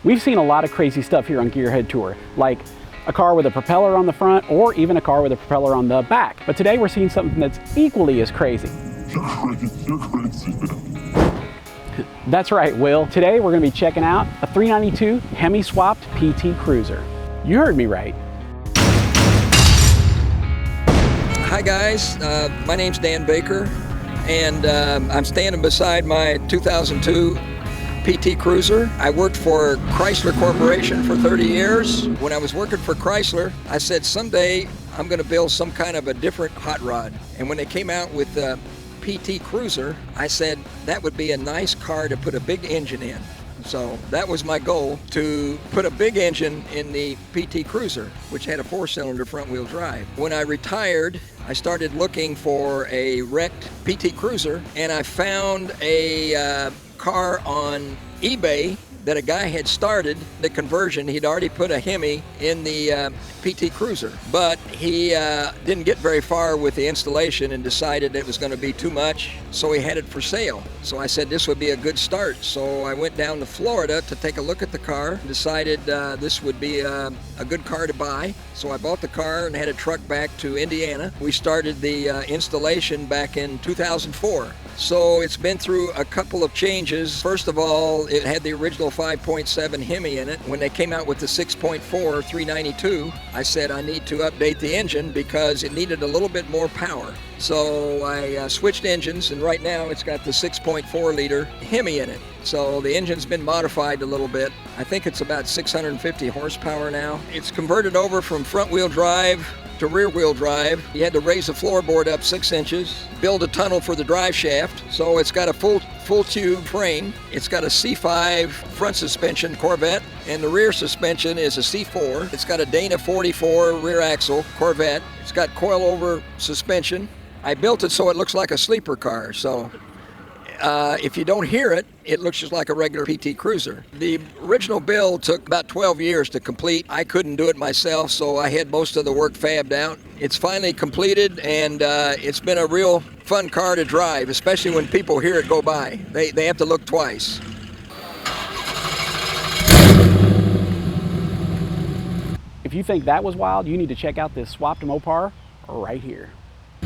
We've seen a lot of crazy stuff here on Gearhead Tour, like a car with a propeller on the front or even a car with a propeller on the back. But today we're seeing something that's equally as crazy. You're crazy. That's right, Will. Today we're going to be checking out a 392 HEMI swapped PT Cruiser. You heard me right. Hi guys, my name's Dan Baker, and I'm standing beside my 2002 PT Cruiser. I worked for Chrysler Corporation for 30 years. When I was working for Chrysler, I said someday I'm going to build some kind of a different hot rod. And when they came out with the PT Cruiser, I said that would be a nice car to put a big engine in. So that was my goal, to put a big engine in the PT Cruiser, which had a 4-cylinder front-wheel drive. When I retired, I started looking for a wrecked PT Cruiser, and I found a car on eBay that a guy had started the conversion. He'd already put a HEMI in the PT Cruiser, but he didn't get very far with the installation and decided it was going to be too much, so he had it for sale. So I said this would be a good start. So I went down to Florida to take a look at the car, decided this would be a good car to buy. So I bought the car and had it trucked back to Indiana. We started the installation back in 2004. So it's been through a couple of changes. First of all, it had the original 5.7 HEMI in it. When they came out with the 6.4 392, I said I need to update the engine because it needed a little bit more power. So I switched engines, and right now it's got the 6.4 liter HEMI in it. So the engine's been modified a little bit. I think it's about 650 horsepower now. It's converted over from front-wheel drive to rear-wheel drive. You had to raise the floorboard up 6 inches, build a tunnel for the drive shaft. So it's got a full tube frame. It's got a C5 front suspension Corvette, and the rear suspension is a C4. It's got a Dana 44 rear axle Corvette. It's got coil-over suspension. I built it so it looks like a sleeper car. So if you don't hear it, it looks just like a regular PT Cruiser. The original build took about 12 years to complete. I couldn't do it myself, so I had most of the work fabbed out. It's finally completed, and it's been a real fun car to drive, especially when people hear it go by. They have to look twice. If you think that was wild, you need to check out this swapped Mopar right here.